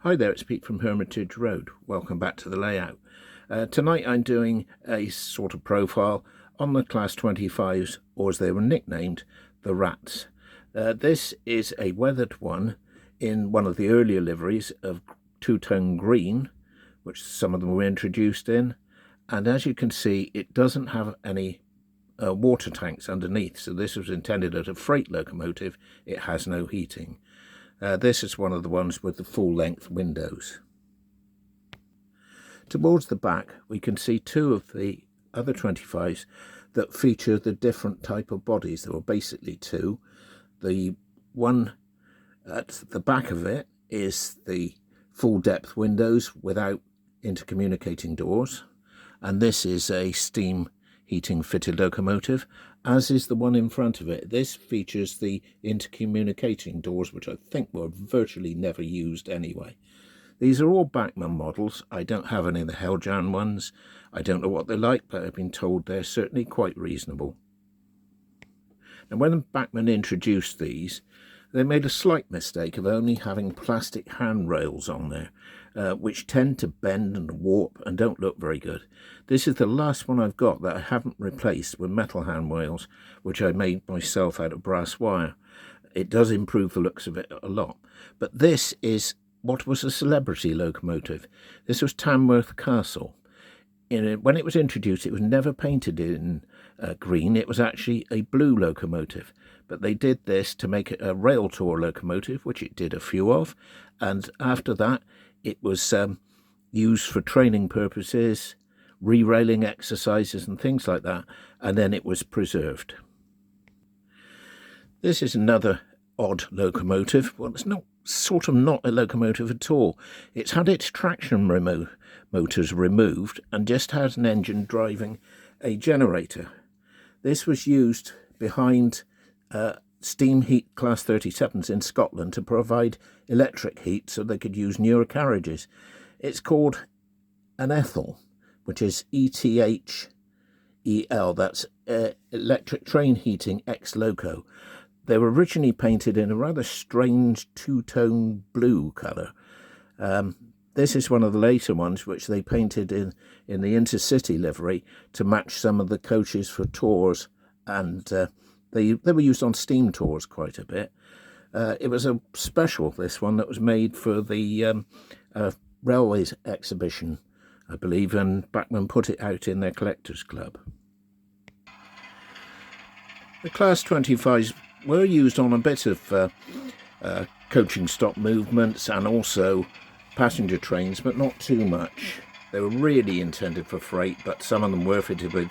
Hi there, it's Pete from Hermitage Road. Welcome back to the layout. Tonight I'm doing a sort of profile on the Class 25s, or as they were nicknamed, the Rats. This is a weathered one in one of the earlier liveries of two-tone green, which some of them were introduced in. And as you can see, it doesn't have any water tanks underneath, so this was intended as a freight locomotive. It has no heating. This is one of the ones with the full-length windows. Towards the back, we can see two of the other 25s that feature the different type of bodies. There were basically two. The one at the back of it is the full-depth windows without intercommunicating doors, and this is a steam heating fitted locomotive, as is the one in front of it. This features the intercommunicating doors, which I think were virtually never used anyway. These are all Bachmann models. I don't have any of the Helljan ones. I don't know what they're like, but I've been told they're certainly quite reasonable. And when Bachmann introduced these, they made a slight mistake of only having plastic handrails on there, which tend to bend and warp and don't look very good. This is the last one I've got that I haven't replaced with metal handrails, which I made myself out of brass wire. It does improve the looks of it a lot. But this is what was a celebrity locomotive. This was Tamworth Castle. When it was introduced, it was never painted in green. It was actually a blue locomotive, but they did this to make it a rail tour locomotive, which it did a few of, and after that it was used for training purposes, re-railing exercises and things like that, and then it was preserved. This is another odd locomotive. Well, it's not a locomotive at all. It's had its traction motors removed and just has an engine driving a generator. This was used behind steam heat Class 37s in Scotland to provide electric heat so they could use newer carriages. It's called an Ethel, which is ETHEL. That's electric train heating ex loco. They were originally painted in a rather strange two-tone blue colour. This is one of the later ones which they painted in the intercity livery to match some of the coaches for tours, and they were used on steam tours quite a bit. It was a special, this one, that was made for the Railways exhibition, I believe, and Bachmann put it out in their collectors club. The Class 25s were used on a bit of coaching stop movements and also passenger trains, but not too much. They were really intended for freight, but some of them were fitted with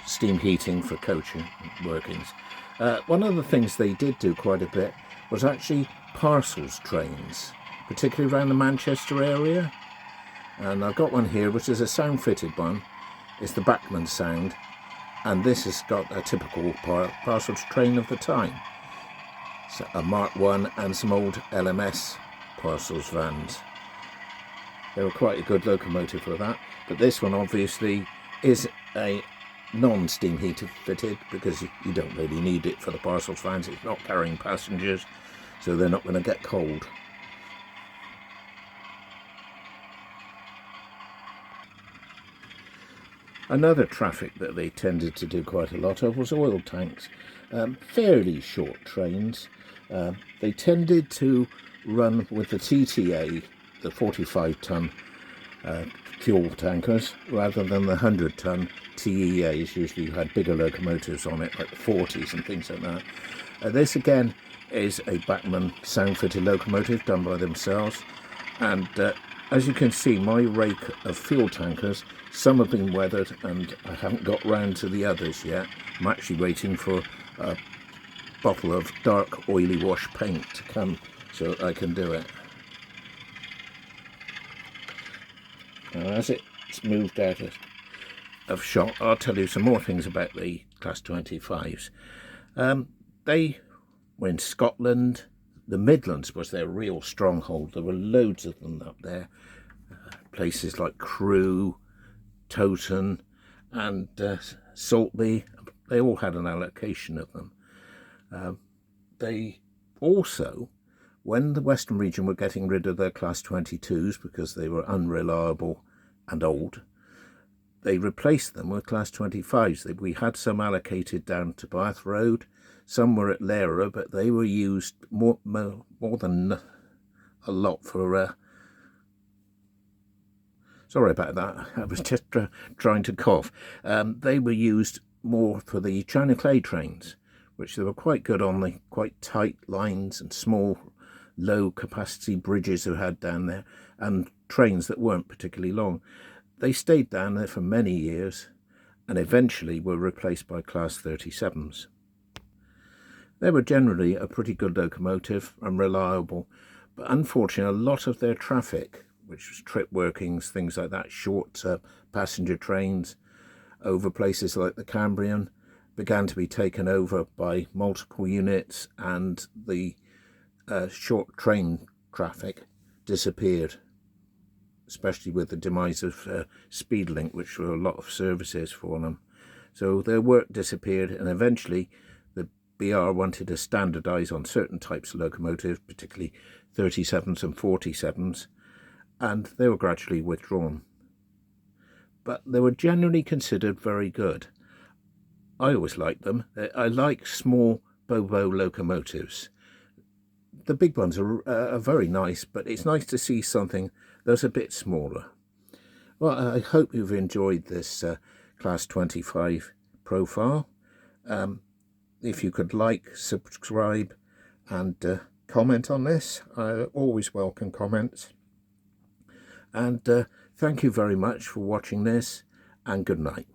steam heating for coaching workings. One of the things they did do quite a bit was actually parcels trains, particularly around the Manchester area. And I've got one here, which is a sound fitted one. It's the Bachmann sound. And this has got a typical parcels train of the time. So a Mark 1 and some old LMS parcels vans. They were quite a good locomotive for that. But this one obviously is a non-steam heater fitted, because you don't really need it for the parcels vans. It's not carrying passengers, so they're not going to get cold. Another traffic that they tended to do quite a lot of was oil tanks. Fairly short trains. They tended to run with the TTA, the 45-ton fuel tankers, rather than the 100-ton TEAs. Usually you had bigger locomotives on it, like the 40s and things like that. This again is a Bachmann sound-fitted locomotive done by themselves, and as you can see, my rake of fuel tankers, some have been weathered and I haven't got round to the others yet. I'm actually waiting for a bottle of dark oily wash paint to come so that I can do it. Now, as it's moved out of shot, I'll tell you some more things about the Class 25s. They were in Scotland. The Midlands was their real stronghold. There were loads of them up there. Places like Crewe, Towton and Saltby, they all had an allocation of them. They also When the Western region were getting rid of their Class 22s because they were unreliable and old, they replaced them with Class 25s. We had some allocated down to Hermitage Road, some were at Lara, but they were used more than a lot for... sorry about that, I was just trying to cough. They were used more for the China Clay trains, which they were quite good on the quite tight lines and small, low capacity bridges we had down there, and trains that weren't particularly long. They stayed down there for many years and eventually were replaced by Class 37s. They were generally a pretty good locomotive and reliable, but unfortunately a lot of their traffic, which was trip workings, things like that, short passenger trains over places like the Cambrian, began to be taken over by multiple units, and the short train traffic disappeared, especially with the demise of Speedlink, which were a lot of services for them. So their work disappeared, and eventually the BR wanted to standardise on certain types of locomotives, particularly 37s and 47s, and they were gradually withdrawn. But they were generally considered very good. I always liked them. I like small Bobo locomotives. The big ones are very nice, but it's nice to see something that's a bit smaller. Well, I hope you've enjoyed this Class 25 profile. If you could like, subscribe and comment on this, I always welcome comments. And thank you very much for watching this, and good night.